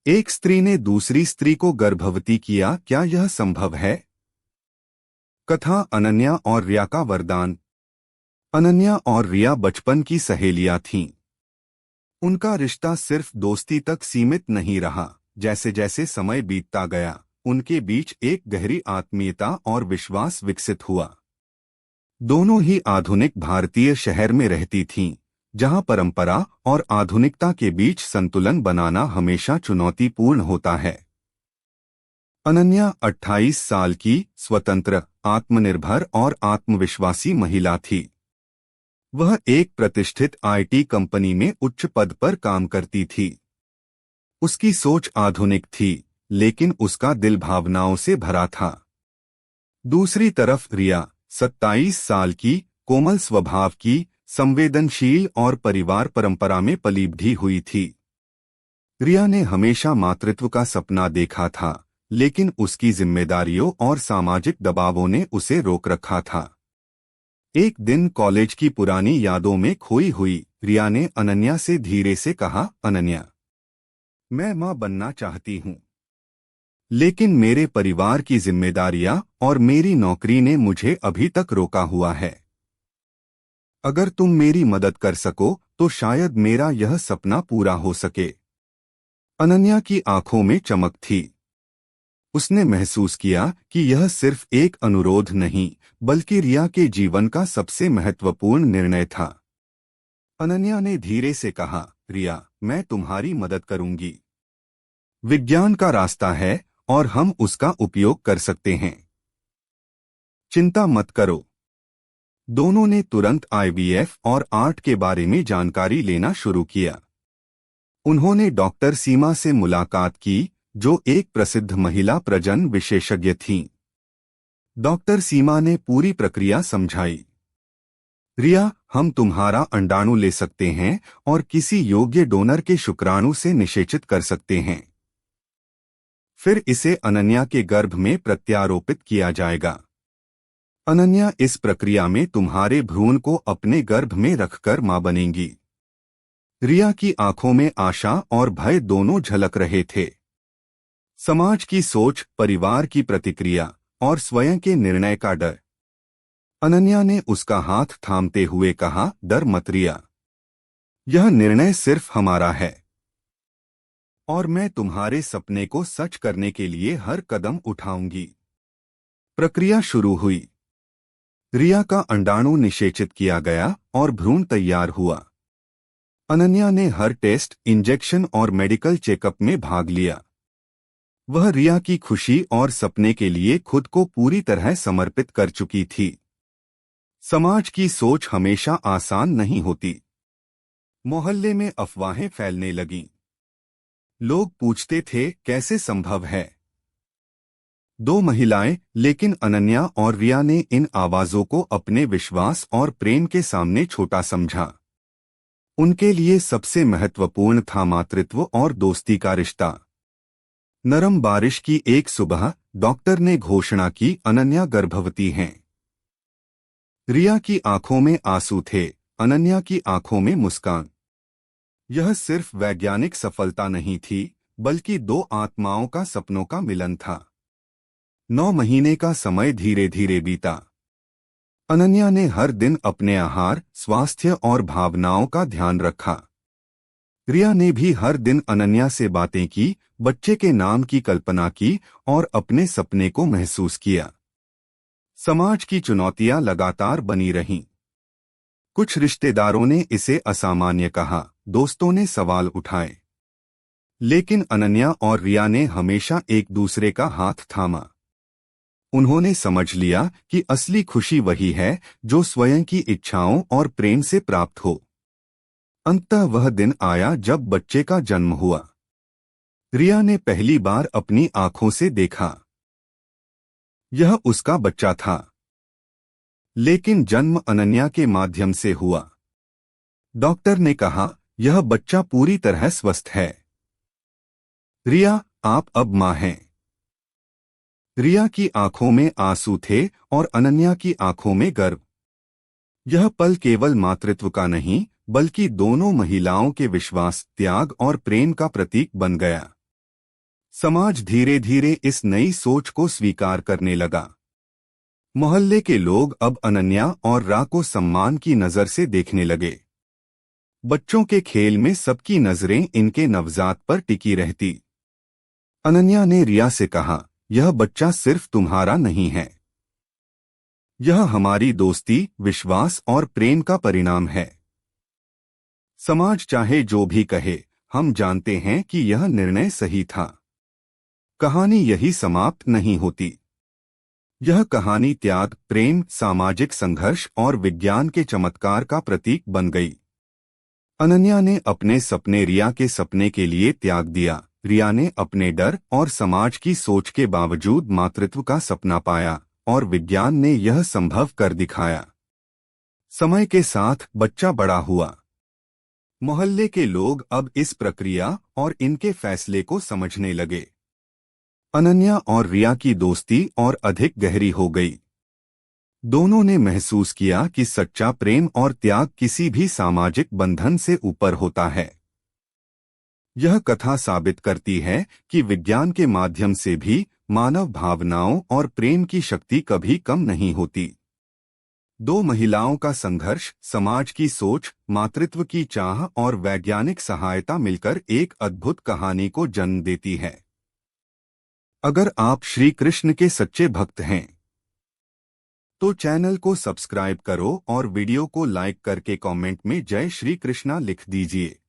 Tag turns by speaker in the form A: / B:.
A: एक स्त्री ने दूसरी स्त्री को गर्भवती किया, क्या यह संभव है? कथा अनन्या और रिया का वरदान। अनन्या और रिया बचपन की सहेलियां थीं। उनका रिश्ता सिर्फ दोस्ती तक सीमित नहीं रहा। जैसे जैसे समय बीतता गया, उनके बीच एक गहरी आत्मीयता और विश्वास विकसित हुआ। दोनों ही आधुनिक भारतीय शहर में रहती थीं, जहां परंपरा और आधुनिकता के बीच संतुलन बनाना हमेशा चुनौतीपूर्ण होता है। अनन्या 28 साल की, स्वतंत्र, आत्मनिर्भर और आत्मविश्वासी महिला थी। वह एक प्रतिष्ठित आईटी कंपनी में उच्च पद पर काम करती थी। उसकी सोच आधुनिक थी, लेकिन उसका दिल भावनाओं से भरा था। दूसरी तरफ रिया 27 साल की, कोमल स्वभाव की, संवेदनशील और परिवार परंपरा में पली बढ़ी हुई थी। रिया ने हमेशा मातृत्व का सपना देखा था, लेकिन उसकी जिम्मेदारियों और सामाजिक दबावों ने उसे रोक रखा था। एक दिन कॉलेज की पुरानी यादों में खोई हुई रिया ने अनन्या से धीरे से कहा, अनन्या, मैं मां बनना चाहती हूं, लेकिन मेरे परिवार की जिम्मेदारियां और मेरी नौकरी ने मुझे अभी तक रोका हुआ है। अगर तुम मेरी मदद कर सको तो शायद मेरा यह सपना पूरा हो सके। अनन्या की आंखों में चमक थी। उसने महसूस किया कि यह सिर्फ एक अनुरोध नहीं, बल्कि रिया के जीवन का सबसे महत्वपूर्ण निर्णय था। अनन्या ने धीरे से कहा, रिया, मैं तुम्हारी मदद करूंगी। विज्ञान का रास्ता है और हम उसका उपयोग कर सकते हैं। चिंता मत करो। दोनों ने तुरंत आईवीएफ और आर्ट के बारे में जानकारी लेना शुरू किया। उन्होंने डॉक्टर सीमा से मुलाकात की, जो एक प्रसिद्ध महिला प्रजनन विशेषज्ञ थीं। डॉक्टर सीमा ने पूरी प्रक्रिया समझाई। रिया, हम तुम्हारा अंडाणु ले सकते हैं और किसी योग्य डोनर के शुक्राणु से निषेचित कर सकते हैं। फिर इसे अनन्या के गर्भ में प्रत्यारोपित किया जाएगा। अनन्या इस प्रक्रिया में तुम्हारे भ्रूण को अपने गर्भ में रखकर मां बनेंगी। रिया की आंखों में आशा और भय दोनों झलक रहे थे। समाज की सोच, परिवार की प्रतिक्रिया और स्वयं के निर्णय का डर। अनन्या ने उसका हाथ थामते हुए कहा, डर मत रिया, यह निर्णय सिर्फ हमारा है और मैं तुम्हारे सपने को सच करने के लिए हर कदम उठाऊंगी। प्रक्रिया शुरू हुई। रिया का अंडाणु निषेचित किया गया और भ्रूण तैयार हुआ। अनन्या ने हर टेस्ट, इंजेक्शन और मेडिकल चेकअप में भाग लिया। वह रिया की खुशी और सपने के लिए खुद को पूरी तरह समर्पित कर चुकी थी। समाज की सोच हमेशा आसान नहीं होती। मोहल्ले में अफवाहें फैलने लगीं। लोग पूछते थे, कैसे संभव है? दो महिलाएं, लेकिन अनन्या और रिया ने इन आवाजों को अपने विश्वास और प्रेम के सामने छोटा समझा। उनके लिए सबसे महत्वपूर्ण था मातृत्व और दोस्ती का रिश्ता। नरम बारिश की एक सुबह डॉक्टर ने घोषणा की, अनन्या गर्भवती हैं। रिया की आंखों में आंसू थे, अनन्या की आंखों में मुस्कान। यह सिर्फ वैज्ञानिक सफलता नहीं थी, बल्कि दो आत्माओं का सपनों का मिलन था। 9 महीने का समय धीरे धीरे बीता। अनन्या ने हर दिन अपने आहार, स्वास्थ्य और भावनाओं का ध्यान रखा। रिया ने भी हर दिन अनन्या से बातें की, बच्चे के नाम की कल्पना की और अपने सपने को महसूस किया। समाज की चुनौतियां लगातार बनी रहीं। कुछ रिश्तेदारों ने इसे असामान्य कहा, दोस्तों ने सवाल उठाए, लेकिन अनन्या और रिया ने हमेशा एक दूसरे का हाथ थामा। उन्होंने समझ लिया कि असली खुशी वही है जो स्वयं की इच्छाओं और प्रेम से प्राप्त हो। अंततः वह दिन आया जब बच्चे का जन्म हुआ। रिया ने पहली बार अपनी आंखों से देखा। यह उसका बच्चा था, लेकिन जन्म अनन्या के माध्यम से हुआ। डॉक्टर ने कहा, यह बच्चा पूरी तरह स्वस्थ है। रिया, आप अब मां हैं। रिया की आंखों में आंसू थे और अनन्या की आंखों में गर्व। यह पल केवल मातृत्व का नहीं, बल्कि दोनों महिलाओं के विश्वास, त्याग और प्रेम का प्रतीक बन गया। समाज धीरे धीरे इस नई सोच को स्वीकार करने लगा। मोहल्ले के लोग अब अनन्या और रा को सम्मान की नजर से देखने लगे। बच्चों के खेल में सबकी नजरें इनके नवजात पर टिकी रहती। अनन्या ने रिया से कहा, यह बच्चा सिर्फ तुम्हारा नहीं है, यह हमारी दोस्ती, विश्वास और प्रेम का परिणाम है। समाज चाहे जो भी कहे, हम जानते हैं कि यह निर्णय सही था। कहानी यही समाप्त नहीं होती। यह कहानी त्याग, प्रेम, सामाजिक संघर्ष और विज्ञान के चमत्कार का प्रतीक बन गई। अनन्या ने अपने सपने रिया के सपने के लिए त्याग दिया। रिया ने अपने डर और समाज की सोच के बावजूद मातृत्व का सपना पाया और विज्ञान ने यह संभव कर दिखाया। समय के साथ बच्चा बड़ा हुआ। मोहल्ले के लोग अब इस प्रक्रिया और इनके फैसले को समझने लगे। अनन्या और रिया की दोस्ती और अधिक गहरी हो गई। दोनों ने महसूस किया कि सच्चा प्रेम और त्याग किसी भी सामाजिक बंधन से ऊपर होता है। यह कथा साबित करती है कि विज्ञान के माध्यम से भी मानव भावनाओं और प्रेम की शक्ति कभी कम नहीं होती। दो महिलाओं का संघर्ष, समाज की सोच, मातृत्व की चाह और वैज्ञानिक सहायता मिलकर एक अद्भुत कहानी को जन्म देती है। अगर आप श्री कृष्ण के सच्चे भक्त हैं तो चैनल को सब्सक्राइब करो और वीडियो को लाइक करके कमेंट में जय श्री कृष्णा लिख दीजिए।